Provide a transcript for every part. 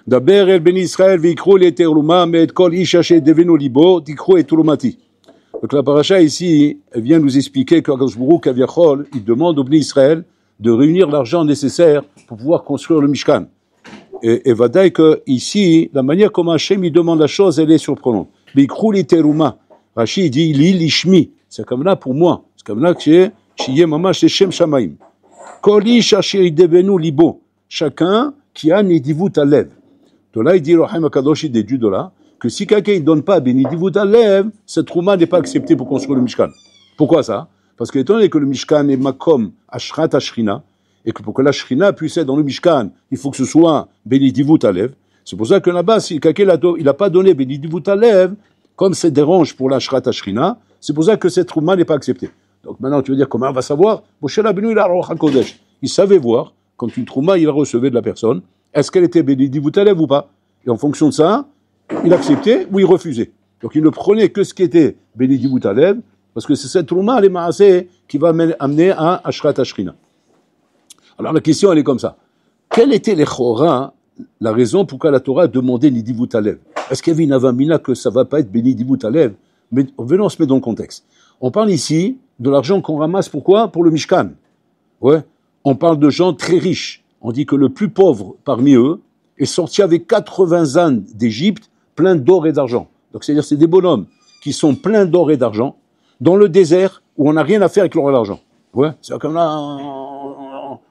Daber el ben Israël v'ikru le teruma met kol isha shedevenu libo tikru et turumati. Donc la paracha ici elle vient nous expliquer qu'Akadosh Baruch Hu Kaviachol, il demande au ben Israël de réunir l'argent nécessaire pour pouvoir construire le Mishkan. Et vadaï que ici, la manière comme Hachem il demande la chose, elle est surprenante. V'ikru le teruma. Rashi dit li lishmi. C'est comme là pour moi. C'est comme là que c'est shiye mamash shem shamaim. Kol isha shedevenu libo. Chacun qui a nidivut alev. De là, il dit, Rahim Akadosh, il déduit de là, que si quelqu'un ne donne pas Benidivut Alev, cette trouma n'est pas acceptée pour construire le Mishkan. Pourquoi ça? Parce que étant donné que le Mishkan est makom ashrat ashrina, et que pour que la shrina puisse être dans le Mishkan, il faut que ce soit Benidivut Alev. C'est pour ça que là-bas, si quelqu'un n'a pas donné Benidivut Alev, comme c'est dérange pour la ashrat ashrina, c'est pour ça que cette trouma n'est pas acceptée. Donc maintenant, tu veux dire, comment on va savoir? Moshe Rabbeinu, il a Ruach HaKodesh. Il savait voir, quand une trouma, il a recevé de la personne, est-ce qu'elle était Benidivut Alev ou pas? Et en fonction de ça, il acceptait ou il refusait. Donc il ne prenait que ce qui était Benidivut Alev, parce que c'est cette trouma, les maaseh, qui va amener à Ashrat Ashrina. Alors la question, elle est comme ça. Quelle était les chora, la raison pourquoi la Torah demandait Nidivut Alev? Est-ce qu'il y avait une avamina que ça ne va pas être Benidivut Alev? Mais venons, on se met dans le contexte. On parle ici de l'argent qu'on ramasse, pourquoi? Pour le Mishkan. Ouais. On parle de gens très riches. On dit que le plus pauvre parmi eux est sorti avec 80 ânes d'Égypte pleins d'or et d'argent. Donc c'est-à-dire c'est des bonhommes qui sont pleins d'or et d'argent dans le désert où on n'a rien à faire avec leur argent. Ouais, c'est comme là,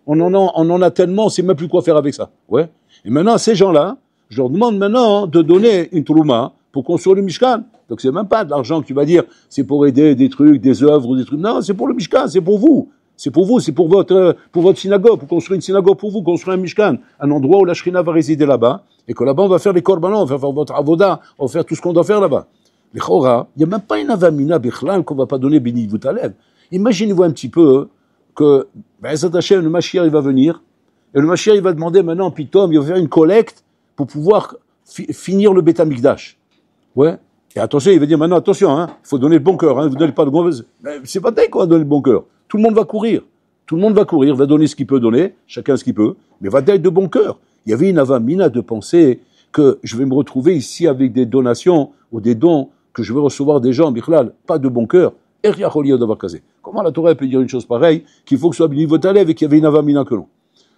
on en a tellement, on ne sait même plus quoi faire avec ça. Ouais. Et maintenant, ces gens-là, je leur demande maintenant de donner une trouma pour construire le Mishkan. Donc c'est même pas de l'argent que tu vas dire, c'est pour aider des trucs, des œuvres, des trucs. Non, c'est pour le Mishkan, c'est pour vous. C'est pour vous, c'est pour votre synagogue, pour construire une synagogue pour vous, construire un Mishkan, un endroit où la Shrina va résider là-bas, et que là-bas on va faire les korbanot, on va faire votre avoda, on va faire tout ce qu'on doit faire là-bas. Les chora, il n'y a même pas une avamina bichlal qu'on va pas donner Benidivut Alev. Imaginez-vous un petit peu que, le Mashiach il va venir, et le Mashiach il va demander maintenant, pitom, il va faire une collecte pour pouvoir finir le Beth Amikdash. Ouais. Et attention, il va dire maintenant, attention, il faut donner le bon cœur, vous ne donnez pas de mauvaise. C'est pas dingue qu'on va donner le bon cœur. Tout le monde va courir. Tout le monde va courir, va donner ce qu'il peut donner, chacun ce qu'il peut, mais va être de bon cœur. Il y avait une avamina de penser que je vais me retrouver ici avec des donations ou des dons que je vais recevoir des gens, bichlal, pas de bon cœur. Comment la Torah peut dire une chose pareille, qu'il faut que ce soit Benidivut Alev et qu'il y avait une avamina que non?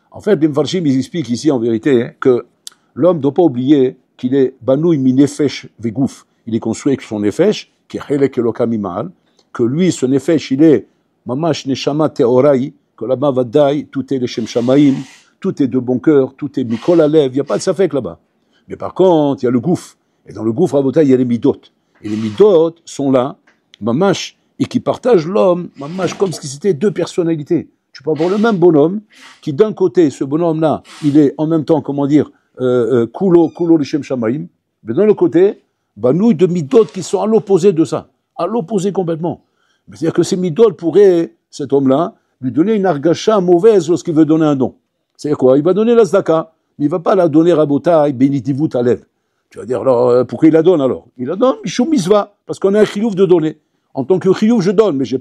En fait, les Mfarshim, ils expliquent ici en vérité que l'homme ne doit pas oublier qu'il est banouy mi nefesh vegouf. Il est construit avec son nefesh, qui est chelek elokam imal, que lui, ce nefesh, il est mamash neshama teorai, que là-bas vadaï, tout est leshem shamaim, tout est de bon cœur, tout est mikol alev, il n'y a pas de safek là-bas. Mais par contre, il y a le gouffre. Et dans le gouffre, rabotai, il y a les midot. Et les midot sont là, mamash, et qui partagent l'homme, mamash, comme si c'était deux personnalités. Tu peux avoir le même bonhomme, qui d'un côté, ce bonhomme-là, il est en même temps, comment dire, kulo leshem shamaim, mais d'un autre côté, banouille de midot qui sont à l'opposé de ça. À l'opposé complètement. C'est-à-dire que ces midot pourraient, cet homme-là, lui donner une argacha mauvaise lorsqu'il veut donner un don. C'est-à-dire quoi? Il va donner la zdaka, mais il va pas la donner à Botaï, Benidivut Alev. Tu vas dire, alors, pourquoi il la donne alors? Il la donne, Mishum Misva, parce qu'on a un chiyuv de donner. En tant que chiyuv, je donne, mais c'est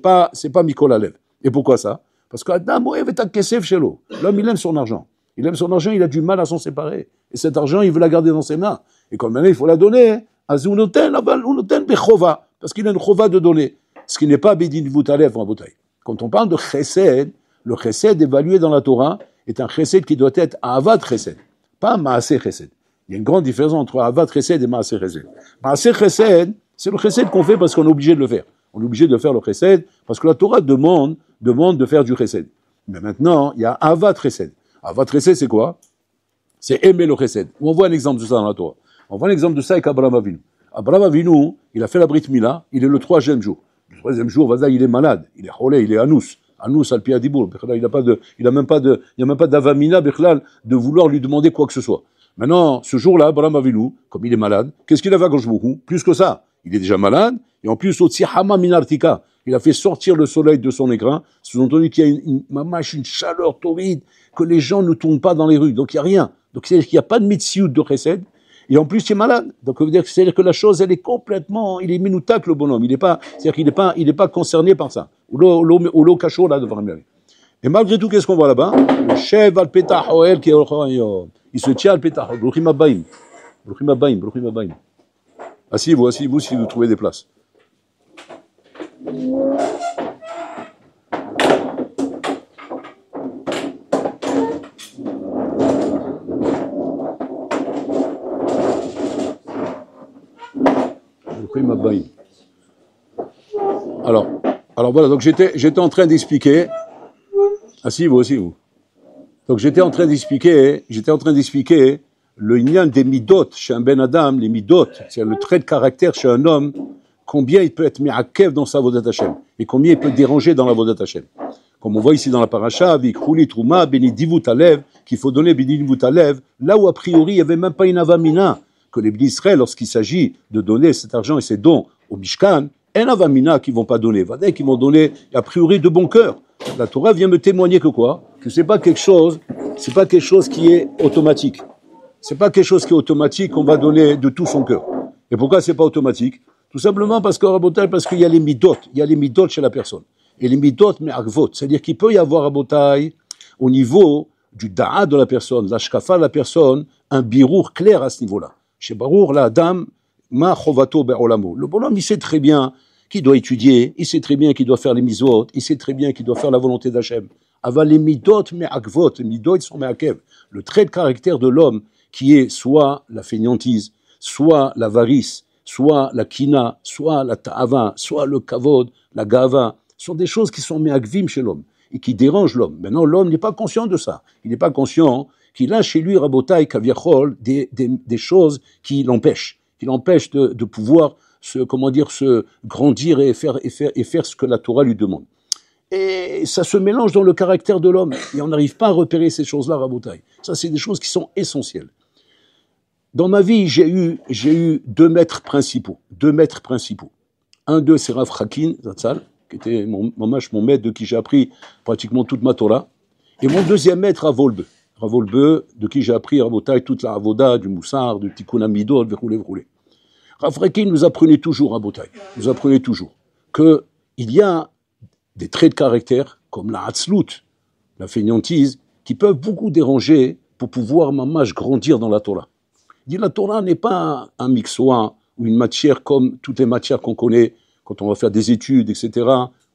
pas Mikol Alev. Et pourquoi ça? Parce qu'Adam Oev est un kesef chez l'eau. L'homme, il aime son argent. Il aime son argent, il a du mal à s'en séparer. Et cet argent, il veut la garder dans ses mains. Et comme maintenant, il faut la donner, Azunoten Bechova, parce qu'il a une chova de donner. Ce qui n'est pas Benidivut Alev en Botaï. Quand on parle de chesed, le chesed évalué dans la Torah est un chesed qui doit être Ahavat chesed, pas Maaseh chesed. Il y a une grande différence entre Ahavat chesed et Maaseh chesed. Maaseh chesed, c'est le chesed qu'on fait parce qu'on est obligé de le faire. On est obligé de faire le chesed parce que la Torah demande de faire du chesed. Mais maintenant, il y a Ahavat chesed. Ahavat chesed, c'est quoi? C'est aimer le chesed. On voit un exemple de ça dans la Torah. On voit un exemple de ça avec Abraham Avinu. Abraham Avinu, il a fait la Brit Mila, il est le 3e jour. Le 3e jour, Vada, il est malade, il est cholé, il est anous al pi adibour. Il a même pas d'avamina, de vouloir lui demander quoi que ce soit. Maintenant, ce jour-là, Abraham Avinu, comme il est malade, qu'est-ce qu'il a fait à beaucoup? Plus que ça. Il est déjà malade, et en plus, au Tzihama Minartika, il a fait sortir le soleil de son écrin, sous-entendu qu'il y a une chaleur torride, que les gens ne tournent pas dans les rues, donc il n'y a rien. Donc c'est-à-dire qu'il n'y a pas de mitziout de chesed, et en plus, il est malade. Donc, c'est-à-dire que la chose, elle est complètement, il est minoutak, le bonhomme. C'est-à-dire qu'il n'est pas concerné par ça. Ou l'eau cachot, là, devant la. Et malgré tout, qu'est-ce qu'on voit là-bas? Le chef al petah oel qui est Il se tient à pétard. Bruchim Abaim. Bruchim Abaim, Bruchim Abaim. Asseyez-vous si vous trouvez des places. Bruchim Abaim. Alors voilà, donc j'étais en train d'expliquer. Asseyez-vous. Donc j'étais en train d'expliquer le lien des midot chez un ben Adam, les midot, c'est le trait de caractère chez un homme, combien il peut être me'akev dans sa vodat Hashem, et combien il peut déranger dans la vodat Hashem. Comme on voit ici dans la paracha, vikrouli trouma, benidivut alev, qu'il faut donner benidivut alev, là où a priori il n'y avait même pas une avamina, que les bénis Israël, lorsqu'il s'agit de donner cet argent et ces dons au Mishkan, un avamina qu'ils vont pas donner, vadek qu'ils vont donner a priori de bon cœur. La Torah vient me témoigner que quoi? Que c'est pas quelque chose qui est automatique. C'est pas quelque chose qui est automatique qu'on va donner de tout son cœur. Et pourquoi c'est pas automatique? Tout simplement parce qu'il y a les midot chez la personne. Et les midot me'akvot, c'est-à-dire qu'il peut y avoir à Botaï, au niveau du da'a de la personne, l'ashkafa de la personne, un birour clair à ce niveau-là. Chez Barour, la dame, ma chovato be'olamo. Le bonhomme, il sait très bien qu'il doit étudier, il sait très bien qu'il doit faire les misot, il sait très bien qu'il doit faire la volonté d'Hachem. Aval les midot me'akvot, les midot, ils sont me'akev. Le trait de caractère de l'homme, qui est soit la fainéantise, soit l'avarice, soit la kina, soit la ta'ava, soit le kavod, la gava, sont des choses qui sont me'akvim chez l'homme et qui dérangent l'homme. Maintenant, l'homme n'est pas conscient de ça. Il n'est pas conscient qu'il a chez lui, Rabotai, Kaviachol, des choses qui l'empêchent de pouvoir se grandir et faire ce que la Torah lui demande. Et ça se mélange dans le caractère de l'homme. Et on n'arrive pas à repérer ces choses-là, Rabotai. Ça, c'est des choses qui sont essentielles. Dans ma vie, j'ai eu deux maîtres principaux. Un d'eux, c'est Rav Hakin Zatzal, qui était mon maître, de qui j'ai appris pratiquement toute ma Torah. Et mon deuxième maître, Rav Wolbe, de qui j'ai appris, Rabotai, toute la avoda, du moussard, du tikkun hamidot, verroulé. Rav Hakin nous apprenait toujours, Rabotai, qu'il y a des traits de caractère, comme la hatzlut, la fainéantise, qui peuvent beaucoup déranger pour pouvoir, mamash, grandir dans la Torah. Il dit, la Torah n'est pas un mixoin ou une matière comme toutes les matières qu'on connaît quand on va faire des études, etc.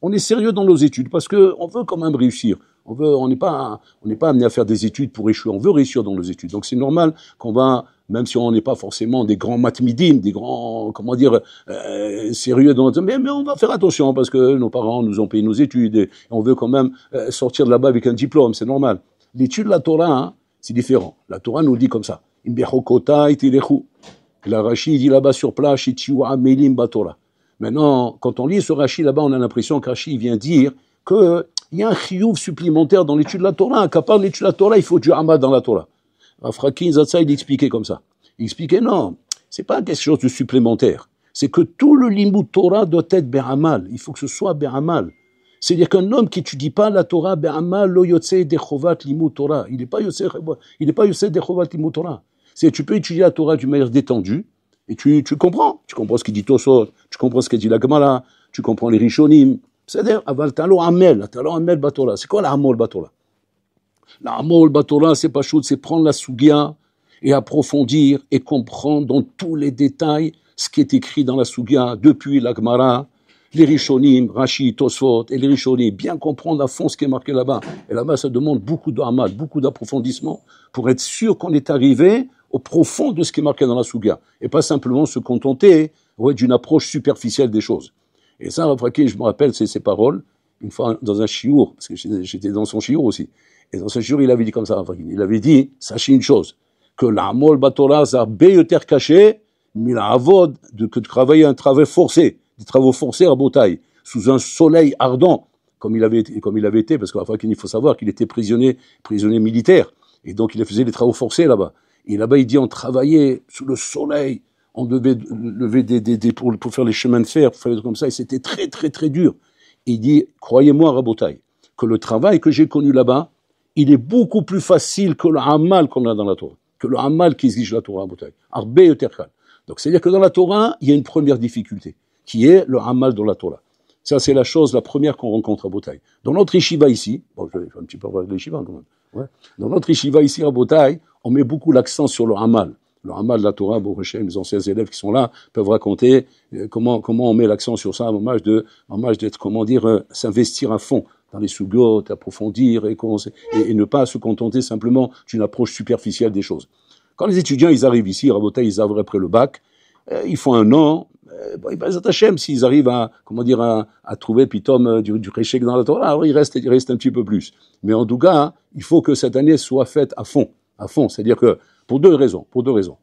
On est sérieux dans nos études parce qu'on veut quand même réussir. On n'est pas amené à faire des études pour échouer. On veut réussir dans nos études. Donc c'est normal qu'on va, même si on n'est pas forcément des grands matmidim, des grands, sérieux dans notre... Mais on va faire attention parce que nos parents nous ont payé nos études et on veut quand même sortir de là-bas avec un diplôme. C'est normal. L'étude de la Torah, c'est différent. La Torah nous dit comme ça. La Rashi dit là-bas sur place, maintenant, quand on lit ce Rashi là-bas, on a l'impression que Rashi vient dire qu'il y a un chiyuv supplémentaire dans l'étude de la Torah, qu'à part l'étude de la Torah, il faut du hamad dans la Torah. Rav Hakin Zatzal, il expliquait comme ça. Il expliquait non, c'est pas quelque chose de supplémentaire. C'est que tout le limud Torah doit être be'amal. Il faut que ce soit be'amal. C'est-à-dire qu'un homme qui n'étudie pas la Torah, be'amal lo yotze dechovat limud Torah. Il n'est pas yotze dechovat limud Torah. C'est tu peux étudier la Torah d'une manière détendue, et tu comprends ce qu'il dit Tosot, tu comprends ce qu'il dit la Gemara, tu comprends les Rishonim. C'est-à-dire, aval talo amel batorah. C'est quoi la amol batorah? La amol batorah, c'est pas chose, c'est prendre la Sugya et approfondir et comprendre dans tous les détails ce qui est écrit dans la Sugya depuis la Gemara, les Rishonim, Rashi, Tosfot et les Rishonim, bien comprendre à fond ce qui est marqué là-bas. Et là-bas, ça demande beaucoup d'amal, beaucoup d'approfondissement pour être sûr qu'on est arrivé au profond de ce qui est marqué dans la Sugya. Et pas simplement se contenter d'une approche superficielle des choses. Et ça, Rav Hakin, je me rappelle ces paroles, une fois dans un shiur, parce que j'étais dans son shiur aussi. Et dans ce shiur, il avait dit comme ça, Rav Hakin. Il avait dit, sachez une chose, que l'amol batorah, ça béyoter caché, mais la avod, que de travailler un travail forcé, des travaux forcés à Botaï, sous un soleil ardent, comme il avait été, parce qu'Rav Hakin, il faut savoir qu'il était prisonnier militaire, et donc il faisait des travaux forcés là-bas. Et là-bas, il dit, on travaillait sous le soleil, on devait lever pour faire les chemins de fer, pour faire des trucs comme ça, et c'était très, très, très dur. Et il dit, croyez-moi, Rabotai, que le travail que j'ai connu là-bas, il est beaucoup plus facile que le hamal qu'on a dans la Torah, que le hamal qui exige la Torah, Rabotai. Arbe yoterkal. Donc, c'est-à-dire que dans la Torah, il y a une première difficulté, qui est le hamal dans la Torah. Ça, c'est la première qu'on rencontre à Botaï. Dans notre yeshiva ici, bon, je vais un petit peu voir les yeshivas quand même, ouais. Dans notre yeshiva ici à Botaï, on met beaucoup l'accent sur le Hamal. Le Hamal de la Torah, les anciens élèves qui sont là peuvent raconter comment on met l'accent sur ça, en d'être, s'investir à fond dans les sugotes, approfondir et ne pas se contenter simplement d'une approche superficielle des choses. Quand les étudiants ils arrivent ici, Rabotai, ils arrivent après le bac, ils font un an, s'ils arrivent à trouver pitom du réchec dans la Torah, alors il reste un petit peu plus. Mais en tout cas, il faut que cette année soit faite à fond, c'est-à-dire que pour deux raisons.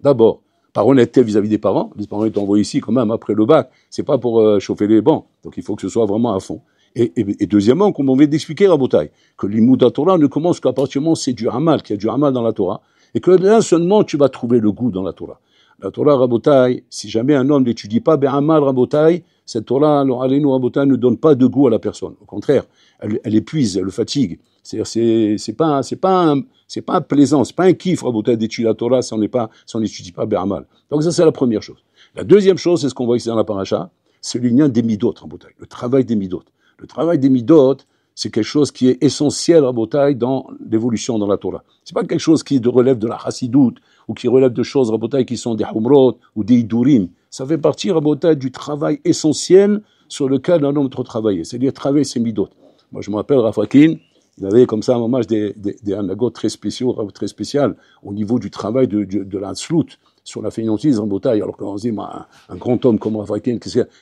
D'abord, par honnêteté vis-à-vis des parents, les parents ils t'envoient ici quand même après le bac, c'est pas pour chauffer les bancs, donc il faut que ce soit vraiment à fond. Et deuxièmement, comme on vient d'expliquer Rabotai, que l'imoud la Torah ne commence qu'à partir du moment où c'est du Hamal, qu'il y a du Hamal dans la Torah, et que là seulement tu vas trouver le goût dans la Torah. La Torah Rabotai, si jamais un homme n'étudie pas Be'amal Rabotai, cette Torah, Aleinu Rabotai, ne donne pas de goût à la personne. Au contraire, elle épuise, elle le fatigue. C'est-à-dire, c'est pas plaisant, c'est pas un kiff Rabotai d'étudier la Torah si on n'étudie pas Be'amal. Donc ça, c'est la première chose. La deuxième chose, c'est ce qu'on voit ici dans la paracha, c'est l'union des midot Rabotai, le travail des midot. Le travail des midot, c'est quelque chose qui est essentiel, Rabotai, dans l'évolution dans la Torah. C'est pas quelque chose qui relève de la chassidoute, ou qui relève de choses, Rabotai, qui sont des humrot, ou des idurim. Ça fait partie, Rabotai, du travail essentiel sur lequel un homme doit travailler. C'est-à-dire travailler ses midot. Moi, je me rappelle, Rafakin, il avait comme ça, à un moment, des anagotes très spéciales, au niveau du travail de l'Hatzlut, sur la fainéantise en Rabotai, alors qu'on dit, un grand homme comme Rafakin,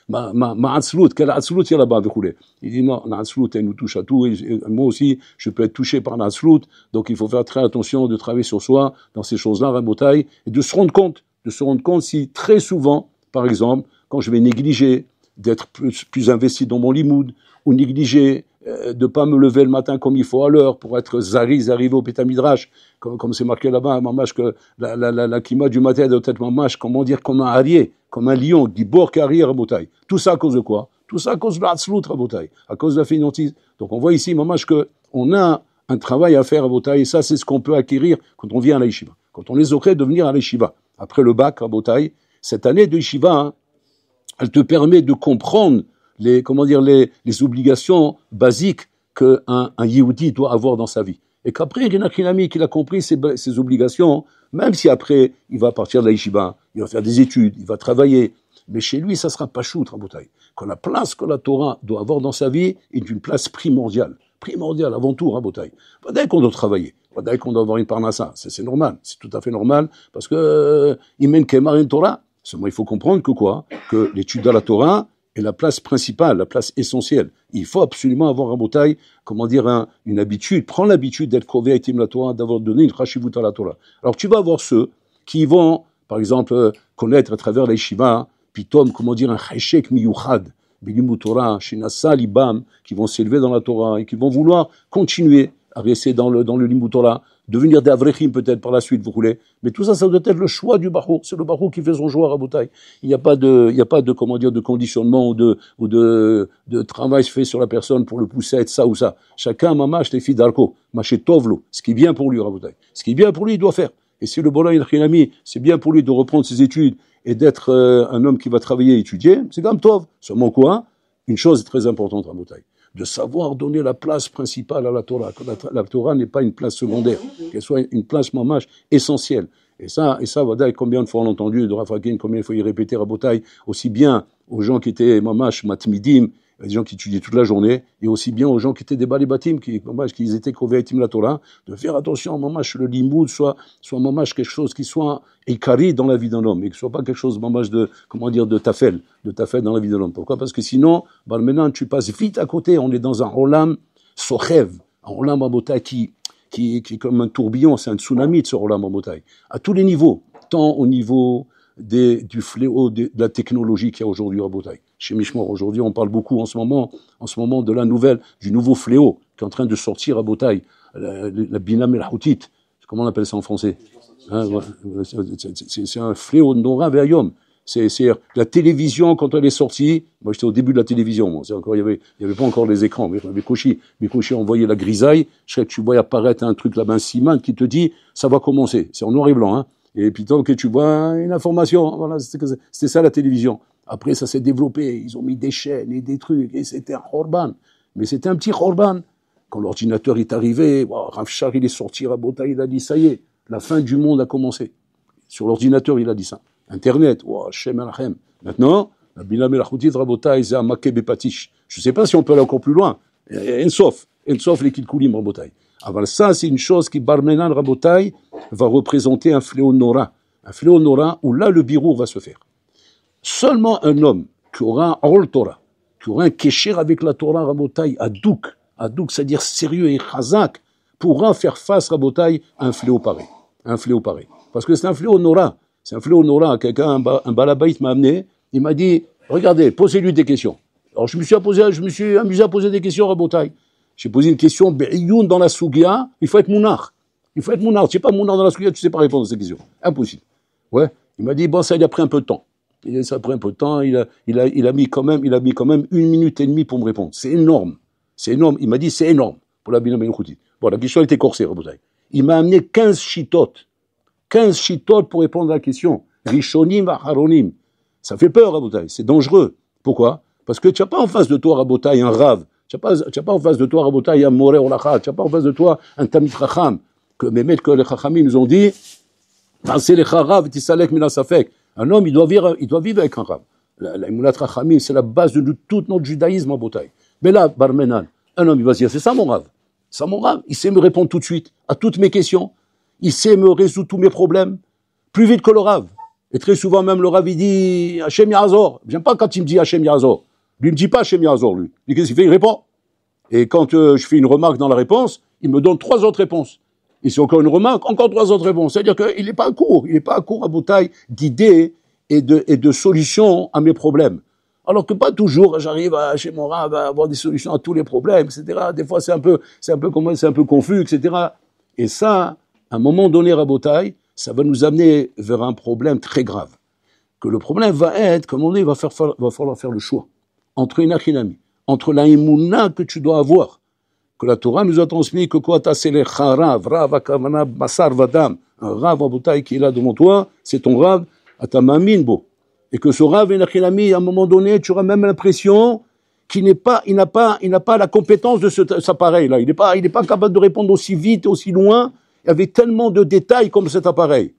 ma Hatzlut, quelle Hatzlut il y a là-bas, il dit non, la Hatzlut, elle nous touche à tout, et moi aussi, je peux être touché par la Hatzlut, donc il faut faire très attention de travailler sur soi, dans ces choses-là, Rabotai, et de se rendre compte si très souvent, par exemple, quand je vais négliger d'être plus investi dans mon limoud, ou négliger de pas me lever le matin comme il faut à l'heure pour être arrivé au Pétamidrash, comme c'est marqué là-bas, mamash, que la kima du matin doit être mamash, comment dire, comme un harrier, comme un lion, gibor carrière Rabotai. Tout ça à cause de quoi? Tout ça à cause de la Hatzlut Rabotai, à cause de la fainéantise. Donc on voit ici, mamash, que on a un travail à faire Rabotai, et ça c'est ce qu'on peut acquérir quand on vient à la yeshiva. Quand on est zoché de venir à la yeshiva. Après le bac Rabotai, cette année de yeshiva, elle te permet de comprendre les obligations basiques qu'un Yehudi doit avoir dans sa vie. Et qu'après, il y en a qu'un ami qui a compris ces obligations, même si après, il va partir de la yeshiva, il va faire des études, il va travailler. Mais chez lui, ça sera pas chou, Rabotai. Quand la place que la Torah doit avoir dans sa vie est une place primordiale. Primordiale, avant tout, Rabotai. Dès qu'on doit travailler, dès qu'on doit avoir une parnassa, c'est normal, c'est tout à fait normal, parce que, imen kemar en Torah. Seulement, il faut comprendre que l'étude de la Torah est la place principale, la place essentielle. Il faut absolument avoir Rabotai, une habitude, prendre l'habitude d'être kové à la Torah, d'avoir donné une chashivut à la Torah. Alors tu vas avoir ceux qui vont, par exemple, connaître à travers la yeshiva, pitom, un cheshek miyuchad, bilimut Torah, shinasa libam, qui vont s'élever dans la Torah et qui vont vouloir continuer à rester dans le limut Torah, devenir des avrechim peut-être par la suite, vous voulez. Mais tout ça, ça doit être le choix du Baruch. C'est le Baruch qui fait son choix à Rabotai. Il n'y a pas de conditionnement ou de travail fait sur la personne pour le pousser à être ça ou ça. Chacun, mamash, les filles d'Arko, maché tovlo. Ce qui est bien pour lui, Rabotai. Ce qui est bien pour lui, il doit faire. Et si le Bola il c'est bien pour lui de reprendre ses études et d'être un homme qui va travailler et étudier, c'est comme tov. Seulement quoi? Une chose très importante, Rabotai. De savoir donner la place principale à la Torah, que la Torah n'est pas une place secondaire, qu'elle soit une place mamash essentielle. Et ça, Vadaï, combien de fois on l'a entendu de Rafakin, combien de fois il répétait Rabotai, aussi bien aux gens qui étaient mamash matmidim, des gens qui étudiaient toute la journée, et aussi bien aux gens qui étaient des balibatim, qui étaient kovéatim la Torah, de faire attention, mamash, le limoud soit mamash quelque chose qui soit écari dans la vie d'un homme, et que ce soit pas quelque chose, mamash, de tafel dans la vie de l'homme. Pourquoi? Parce que sinon, maintenant, tu passes vite à côté, on est dans un olam sochev, un olam Rabotai qui est comme un tourbillon, c'est un tsunami de ce olam Rabotai, à tous les niveaux, tant au niveau du fléau de la technologie qu'il y a aujourd'hui à Rabotai. Chez Mishmor, aujourd'hui, on parle beaucoup en ce moment du nouveau fléau qui est en train de sortir à Rabotai, la Bina Melchoutit. Comment on appelle ça en français? C'est un fléau de Nora Ve'ayom. C'est la télévision, quand elle est sortie, moi j'étais au début de la télévision, il y avait pas encore les écrans, mais mes cochis envoyaient la grisaille, je sais que tu vois apparaître un truc là-bas, un siman qui te dit, ça va commencer, c'est en noir et blanc, hein. Et puis tant que tu vois une information, voilà, c'était ça la télévision. Après ça s'est développé, ils ont mis des chaînes et des trucs, et c'était un khorban. Mais c'était un petit khorban. Quand l'ordinateur est arrivé, Rav Shar il est sorti, Rabotai il a dit ça y est, la fin du monde a commencé. Sur l'ordinateur, il a dit ça. Internet, wow, Shem Alachem. Maintenant, la Bina Melachoutit Rabotai, c'est un maké bepatish. Je ne sais pas si on peut aller encore plus loin. Ensof les kilkulim Rabotai. Alors ça, c'est une chose qui, Barmenan Rabotai, va représenter un fléau nora. Un fléau nora où là, le birour va se faire. Seulement un homme qui aura un Ol Torah, qui aura un kécher avec la Torah Rabotai, adouk, c'est-à-dire sérieux et chazak, pourra faire face Rabotai à un fléau pareil. Un fléau pareil. Parce que c'est un fléau nora. C'est un fléau nora. Quelqu'un, un balabaït m'a amené, il m'a dit, regardez, posez-lui des questions. Alors je me suis amusé à poser des questions à Rabotai. J'ai posé une question, Be'ioun dans la Sougia, il faut être mounard. Il faut être mounard. Tu sais pas mounard dans la Sougia, tu sais pas répondre à ces questions. Impossible. Ouais. Il m'a dit, bon, ça, il a pris un peu de temps. Ça a pris un peu de temps, il a mis quand même 1 minute et demie pour me répondre. C'est énorme. C'est énorme. Il m'a dit, c'est énorme pour la Bina Melachoutit. Bon, la question était corsée, Rabotai. Il m'a amené 15 chitotes. 15 chitotes pour répondre à la question. Rishonim, Aharonim. Ça fait peur, Rabotai. C'est dangereux. Pourquoi? Parce que tu n'as pas en face de toi, Rabotai, un Rav. Tu n'as pas en face de toi, Rabotai, un Moré Olacha. Tu n'as pas en face de toi un Tamid Chacham. Que les Chachamim nous ont dit, c'est les Charav, Tisalek Minasafek. Un homme, il doit vivre avec un Rav. La Emunat Chachamim, c'est la base de tout notre judaïsme, Rabotai. Mais là, Barmenan, un homme, il va se dire, c'est ça mon Rav. Ça mon Rav. Il sait me répondre tout de suite à toutes mes questions. Il sait me résoudre tous mes problèmes. Plus vite que le Rav. Et très souvent, même le Rav, il dit Hachem Yazor. J'aime pas quand il me dit Hachem Yazor. Lui, il me dit pas Hachem Yazor, lui. Et qu'est-ce qu'il fait? Il répond. Et quand je fais une remarque dans la réponse, il me donne 3 autres réponses. Et c'est encore une remarque, encore 3 autres réponses. C'est-à-dire qu'il n'est pas à court. Il n'est pas à court à bouteille d'idées et de solutions à mes problèmes. Alors que pas toujours, j'arrive chez mon Rav à avoir des solutions à tous les problèmes, etc. Des fois, c'est un peu confus, etc. Et ça, à un moment donné, Rabotai, ça va nous amener vers un problème très grave. Que le problème va être, comme on dit, il va falloir faire le choix entre une achinami, entre la imuna que tu dois avoir, que la Torah nous a transmis, que quoi, c'est les charav, rav, akavana, basar, vadam, un rav, Rabotai, qui est là devant toi, c'est ton rav, atamamin, bo. Et que ce rav et l'achinami, à un moment donné, tu auras même l'impression il n'a pas la compétence de cet appareil-là. Il n'est pas capable de répondre aussi vite, aussi loin, avec tellement de détails comme cet appareil.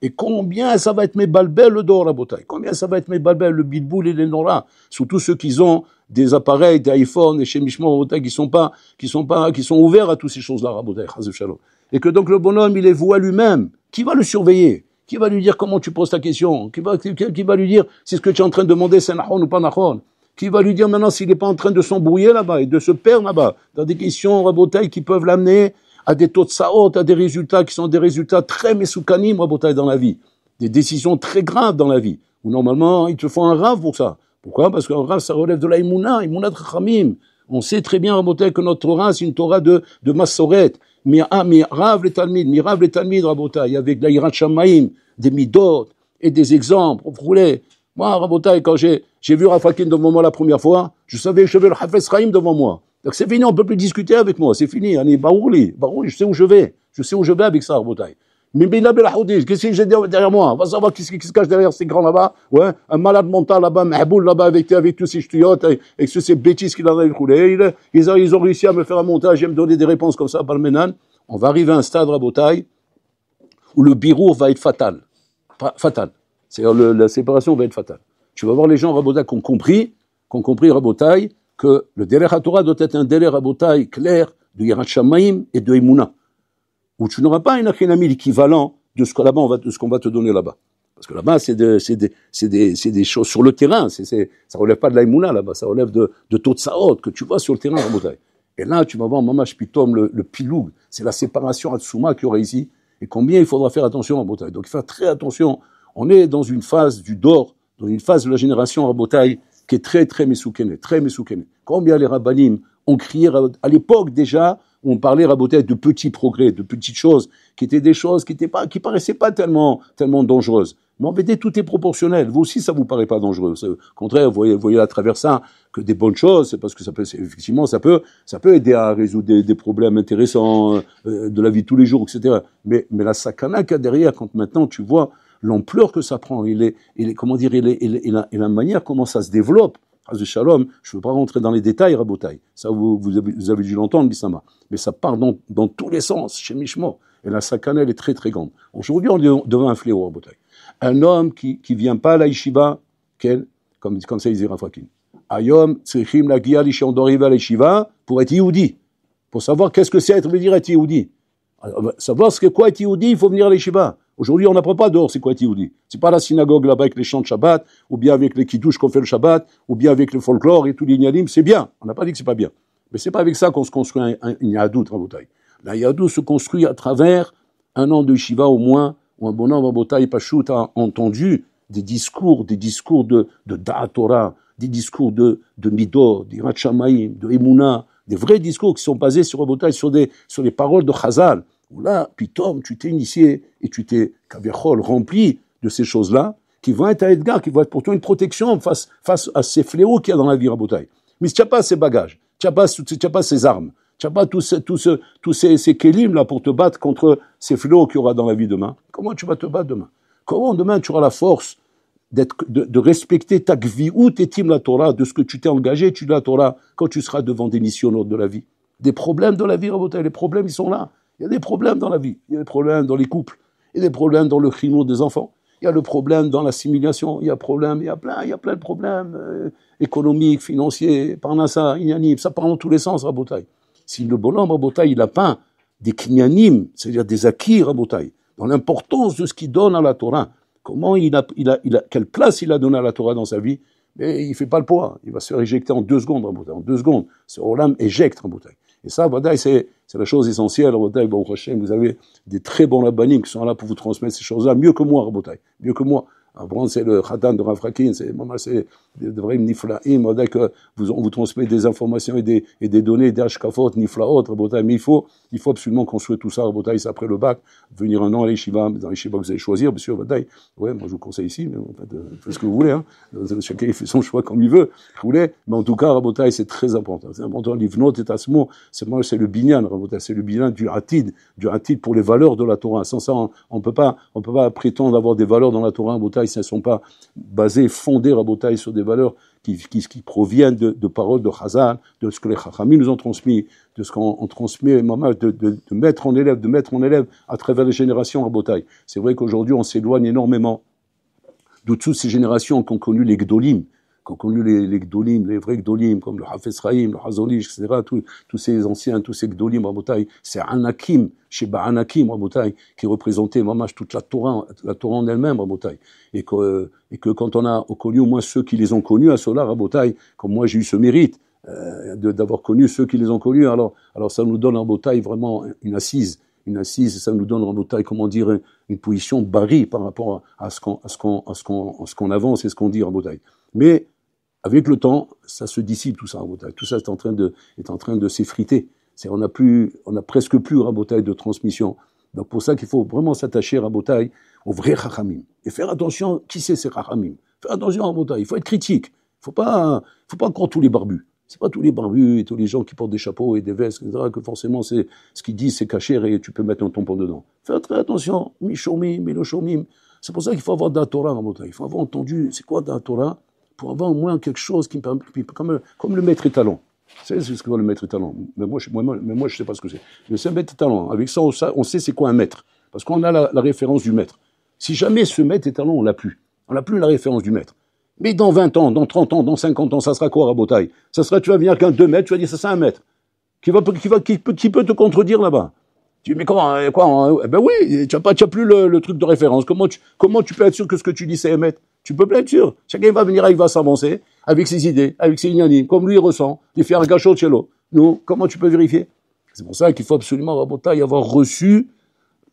Et combien ça va être mes balbels le dor, la bouteille. Combien ça va être mes balbels, le bilboul et les nora. Surtout ceux qui ont des appareils, des iPhones, et chez Mishmor, qui sont ouverts à toutes ces choses-là, la bouteille. Et que donc le bonhomme, il est voué à lui-même. Qui va le surveiller? Qui va lui dire comment tu poses ta question? Qui va lui dire si ce que tu es en train de demander, c'est nahon ou pas nahon? Qui va lui dire maintenant s'il n'est pas en train de s'embrouiller là-bas et de se perdre là-bas dans des questions rabotailles qui peuvent l'amener à des taux de saot, à des résultats qui sont des résultats très mesoukanim rabotailles dans la vie, des décisions très graves dans la vie, où normalement il te faut un rav pour ça. Pourquoi? Parce qu'un rav ça relève de la imuna de chachamim. On sait très bien rabotailles que notre Torah c'est une Torah de massoret. Mais rav les talmid rabotailles avec la yirat shamaim, des midot et des exemples. Vous voulez? Moi, Rabotai, quand j'ai vu Rafakin devant moi la première fois, je savais que j'avais le Hafez Chaim devant moi. Donc c'est fini, on ne peut plus discuter avec moi, c'est fini. On est barouli, je sais où je vais. Je sais où je vais avec ça, Rabotai. Mais Bila Belahoudish, qu'est-ce que j'ai derrière moi? On va savoir qui se cache derrière ces grands là-bas. Ouais, un malade mental là-bas, Mahboul là-bas, avec tous ces ch'tiotes, avec tous ces bêtises qu'il a écoulées. Ils ont réussi à me faire un montage et à me donner des réponses comme ça par le Ménan. On va arriver à un stade, Rabotai, où le birou va être fatal. Fatal. C'est-à-dire la séparation va être fatale. Tu vas voir les gens Rabotai qui ont compris Rabotai, que le Derech HaTorah doit être un Derech Rabotai clair de Yirat Shamayim et de Emouna, où tu n'auras pas un achinami équivalent de ce qu'on va te donner là-bas. Parce que là-bas, c'est des choses sur le terrain, ça relève pas de la Emouna là-bas, ça relève de Tot Saot que tu vois sur le terrain Rabotai. Et là, tu vas voir Mamash Pitom, le piloug, c'est la séparation Hatsuma qu'il y aura ici, et combien il faudra faire attention Rabotai. Donc il faut faire très attention. On est dans une phase du Dor, dans une phase de la génération Rabotai qui est très, très mesoukene, très mesoukene. Combien les rabbanim ont crié à l'époque déjà, où on parlait Rabotai de petits progrès, de petites choses, qui étaient des choses qui paraissaient pas tellement dangereuses. Mais en vérité, tout est proportionnel. Vous aussi, ça vous paraît pas dangereux. Au contraire, vous voyez à travers ça que des bonnes choses, c'est parce que effectivement, ça peut aider à résoudre des problèmes intéressants de la vie de tous les jours, etc. Mais la sakana qu'il y a derrière, quand maintenant tu vois l'ampleur que ça prend, et la manière comment ça se développe. Shalom, je ne veux pas rentrer dans les détails, Rabotai. Ça, vous avez dû l'entendre, Bissama. Mais ça part dans tous les sens, chez Mishmo. Et la sakana, elle est très très grande. Aujourd'hui, on est devant un fléau, Rabotai. Un homme qui vient pas à la yeshiva, comme ça disait Rafrakin. Ayom, tzrichim la guia, on doit arriver à la yeshiva pour être Yehudi. Pour savoir qu'est-ce que c'est être Yehudi. Savoir ce que quoi être Yehudi, il faut venir à la yeshiva. Aujourd'hui, on n'apprend pas dehors c'est quoi être Yehudi. C'est pas la synagogue là-bas avec les chants de Shabbat, ou bien avec les kiddush qu'on fait le Shabbat, ou bien avec le folklore et tout l'ignalim, c'est bien. On n'a pas dit que c'est pas bien. Mais c'est pas avec ça qu'on se construit une Yahadout, Rabotai. La Yahadout se construit à travers un an de yeshiva au moins, où un bonhomme Rabotai Pachout a entendu des discours de Da'at Torah, des discours de Midot, d'Irat Shamayim, de Emouna, des vrais discours qui sont basés sur Rabotai, sur les paroles de Chazal, où là, pitom, tu t'es initié et tu t'es, kaviachol, rempli de ces choses-là, qui vont être à Edgar, qui vont être pour toi une protection face à ces fléaux qu'il y a dans la vie Rabotai. Mais si tu n'as pas ces bagages, tu n'as pas ces armes, tu n'as pas tous ces kélim là pour te battre contre ces fléaux qu'il y aura dans la vie demain, comment tu vas te battre demain? Comment demain tu auras la force de respecter ta gvi'ut et tim la Torah, de ce que tu t'es engagé, tu la Torah, quand tu seras devant des missionnaires de la vie. Des problèmes de la vie, Rabotai, les problèmes, ils sont là. Il y a des problèmes dans la vie, il y a des problèmes dans les couples, il y a des problèmes dans le chino des enfants, il y a le problème dans l'assimilation, il y a plein de problèmes économiques, financiers, parnassa, inyanim, ça part dans tous les sens, Rabotai. Si le bonhomme, Rabotai, il a pas des kinyanim, c'est-à-dire des acquis, Rabotai, dans l'importance de ce qu'il donne à la Torah, quelle place il a donné à la Torah dans sa vie, mais il fait pas le poids, il va se faire éjecter en 2 secondes, Rabotai, en 2 secondes, ce Olam éjecte, Rabotai. Et ça, Rabotai, c'est la chose essentielle, Rabotai, Baruch Hashem, vous avez des très bons rabbanim qui sont là pour vous transmettre ces choses-là, mieux que moi, Rabotai, mieux que moi. Avant, c'est le Khatan de Rafrakin, c'est de vrais niflaim, Rabotai, que on vous transmet des informations et des données, des hashkafot, niflaot, Rabotai, mais il faut absolument construire tout ça, Rabotai, c'est après le bac, venir un an à l'Yeshiva, dans l'Yeshiva que vous allez choisir, bien sûr, Rabotai, ouais, moi je vous conseille ici, mais en fait, faites ce que vous voulez, hein, chacun fait son choix comme il veut, vous voulez, mais en tout cas, Rabotai, c'est très important, l'ivnot et asmo, c'est le binyan, Rabotai, c'est le binyan du atid pour les valeurs de la Torah, sans ça, on peut pas prétendre avoir des valeurs dans la Torah, Rabotai, si elles ne sont pas basées, fondées, Rabotai, sur des valeurs qui proviennent de paroles de Chazal, de ce que les Chachamim nous ont transmis, de ce qu'on transmet, de mettre en élève à travers les générations, Rabotai. C'est vrai qu'aujourd'hui, on s'éloigne énormément de toutes ces générations qui ont connu les Gdolim, les Gdolim, les vrais Gdolim, comme le Hafez Chaim, le Hazonish, etc., tous ces anciens, tous ces Gdolim, Rabotai, c'est Anakim, Sheba Anakim, Rabotai, qui représentait mamash toute la Torah en elle-même, Rabotai. Et que quand on a connu au moins ceux qui les ont connus à cela, Rabotai, comme moi j'ai eu ce mérite, d'avoir connu ceux qui les ont connus, alors ça nous donne, Rabotai, vraiment une assise, ça nous donne, Rabotai, comment dire, une position barri par rapport à ce qu'on avance et ce qu'on dit, Rabotai. Mais, avec le temps, ça se dissipe tout ça, Rabotai. Tout ça est en train de s'effriter. On a presque plus, Rabotai, de transmission. Donc pour ça qu'il faut vraiment s'attacher, Rabotai, aux vrais Chachamim. Et faire attention, qui c'est ces Chachamim? Faire attention, Rabotai, il faut être critique. Il faut pas croire tous les barbus. C'est pas tous les barbus et tous les gens qui portent des chapeaux et des vestes, etc., que forcément c'est ce qu'ils disent, c'est caché et tu peux mettre un tampon dedans. Faire très attention, Mishomim, Miloshomim. C'est pour ça qu'il faut avoir de la Torah, Rabotai. Il faut avoir entendu, c'est quoi de la Torah? Pour avoir au moins quelque chose qui comme le maître étalon. C'est ce que le maître étalon. Mais moi, je sais pas ce que c'est. Mais c'est un maître étalon. Avec ça, on sait c'est quoi un maître. Parce qu'on a la référence du maître. Si jamais ce maître étalon, on l'a plus. On n'a plus la référence du maître. Mais dans 20 ans, dans 30 ans, dans 50 ans, ça sera quoi, Rabotai? Ça sera, tu vas venir qu'un 2 mètres, tu vas dire, ça c'est un maître. Qui peut te contredire là-bas? Tu dis, mais comment, quoi? Ben oui, tu as plus le truc de référence. Comment tu peux être sûr que ce que tu dis, c'est un maître? Tu peux pas être sûr. Chacun va venir, il va s'avancer, avec ses idées, avec ses ignanis, comme lui il ressent, il fait un gâchot de cello. Nous, comment tu peux vérifier? C'est pour ça qu'il faut absolument, Rabotai, avoir reçu,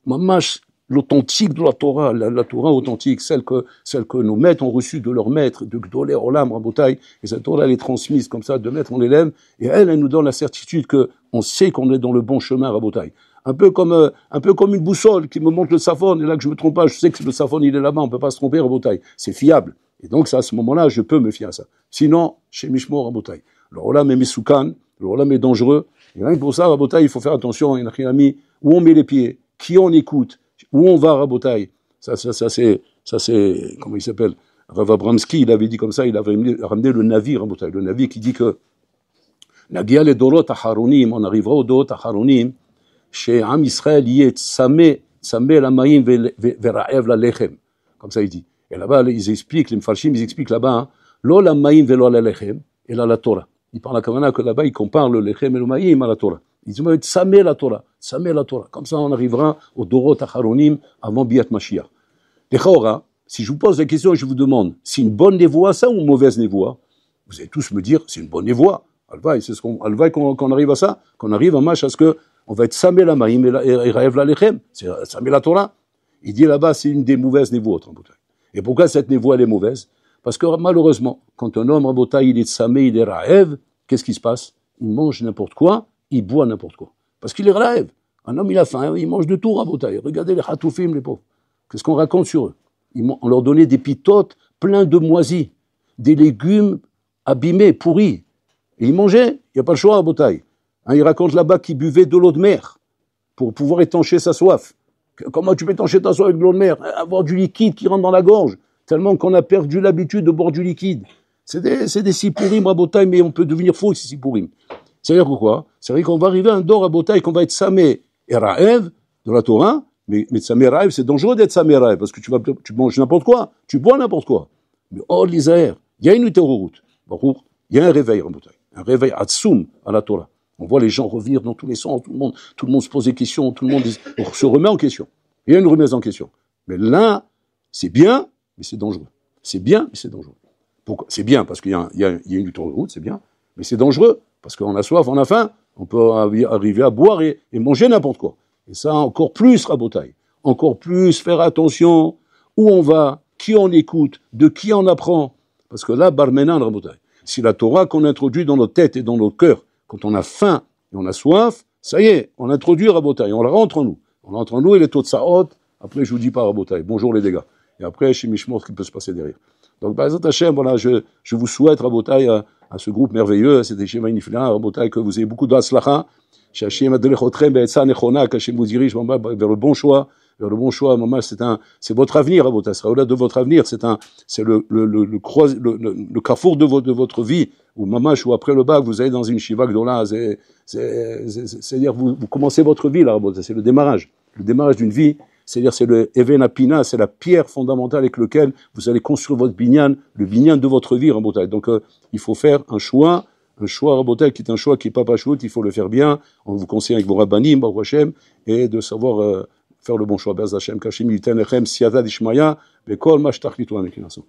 mamash, l'authentique de la Torah, la Torah authentique, celle que nos maîtres ont reçue de leur maître, de Gdolé Olam, Rabotai, et cette Torah, elle est transmise comme ça, de maître en élève, et elle nous donne la certitude que on sait qu'on est dans le bon chemin, Rabotai. Un peu comme une boussole qui me montre le Safon, et là que je me trompe pas, je sais que le Safon il est là-bas, on peut pas se tromper, Rabotai. C'est fiable. Et donc ça, à ce moment-là, je peux me fier à ça. Sinon, chez Mishmo, Rabotai. Le Olam est Mesoukan, le Olam est dangereux, et rien que pour ça, Rabotai, il faut faire attention, où on met les pieds, qui on écoute, où on va, Rabotai. Ça c'est, comment il s'appelle? Rav Abramski, il avait dit comme ça, il avait ramené le Navi, Rabotai, le Navi qui dit que, Nagia le Dorot Acharonim, on arrivera au Dorot Acharonim, שעם ישראל יהיה צמא למים ורעב ללחם, comme ça il dit. Et là-bas, ils expliquent, les מפרשים, ils expliquent là-bas, לא למים ולא ללחם, אלא לתורה. Il parle à Kamana que là-bas, il compare le lechem et le mayim à la Torah. Ils disent, Tsameh la Torah, Tsameh la Torah. Comme ça, on arrivera au Dorot Acharonim avant Biat Mashiach. Les Chaora, si je vous pose la question et je vous demande, c'est une bonne névoie ça ou une mauvaise névoie? Vous allez tous me dire, c'est une bonne névoie. Alvaï, c'est ce qu'on arrive à ça, qu'on arrive à Mash à ce que on va être Tsameh la mayim et Raev la lechem. C'est Tsameh la Torah. Il dit là-bas, c'est une des mauvaises névoies. Et pourquoi cette névoie, elle est mauvaise? Parce que malheureusement, quand un homme, Rabotai, il est Tsameh, il est Raev, qu'est-ce qui se passe? Il mange n'importe quoi, il boit n'importe quoi. Parce qu'il est Raev. Un homme, il a faim, il mange de tout, Rabotai. Regardez les Khatoufim, les pauvres. Qu'est-ce qu'on raconte sur eux? On leur donnait des pitotes pleins de moisis, des légumes abîmés, pourris. Et ils mangeaient, il n'y a pas le choix, Rabotai. Il raconte là-bas qu'ils buvaient de l'eau de mer pour pouvoir étancher sa soif. Comment tu peux étancher ta soif avec de l'eau de mer? Avoir du liquide qui rentre dans la gorge, tellement qu'on a perdu l'habitude de boire du liquide. C'est des sipourim, Rabotai, mais on peut devenir faux, ces sipourim. C'est-à-dire quoi? C'est-à-dire qu'on va arriver à un dor, Rabotai, qu'on va être Sameh et Raev de la Torah, mais Sameh Raev, c'est dangereux d'être Sameh Raev, parce que tu manges n'importe quoi, tu bois n'importe quoi. Mais oh, l'Isaër, il y a une utéro-route, il y a un réveil, Rabotai, un réveil atsoum à la Torah. On voit les gens revenir dans tous les sens, tout le monde se pose des questions, tout le monde se remet en question. Il y a une remise en question. Mais là, c'est bien, mais c'est dangereux. C'est bien, mais c'est dangereux. Pourquoi? C'est bien parce qu'il y a une route, c'est bien, mais c'est dangereux parce qu'on a soif, on a faim, on peut arriver à boire et manger n'importe quoi. Et ça, encore plus, Rabotai, encore plus faire attention où on va, qui on écoute, de qui on apprend. Parce que là, Barmenan, Rabotai, si la Torah qu'on introduit dans nos têtes et dans nos cœurs, quand on a faim et on a soif, ça y est, on introduit Rabotai, on la rentre en nous. On rentre en nous et les taux de saot, après je vous dis pas Rabotai, bonjour les dégâts. Et après, chez Mishmor, ce qui peut se passer derrière. Donc, B'ezrat Hashem, voilà, je vous souhaite, Rabotai, à ce groupe merveilleux, c'est des Shema Nifla, Rabotai, que vous ayez beaucoup de Hatzlacha, qu'Hashem vous dirige vers le bon choix, maman, c'est votre avenir, Rabotai, c'est au-delà de votre avenir, c'est le carrefour de votre vie, où maman, ou après le bac, vous allez dans une shiva gdola, c'est-à-dire, vous commencez votre vie, là, Rabotai, c'est le démarrage d'une vie. C'est-à-dire, c'est le Even Apina, c'est la pierre fondamentale avec laquelle vous allez construire votre binyan, le binyan de votre vie, Rabotai. Donc, il faut faire un choix, Rabotai, qui est un choix qui n'est pas pachout, il faut le faire bien, on vous conseille avec vos rabbanim, Baruch Hashem, et de savoir faire le bon choix. Be'ezrat Hashem, Kashim Yiten Lechem, Siyata Dishmaya, Bekol Ma Shtachlitu Amekin Asu.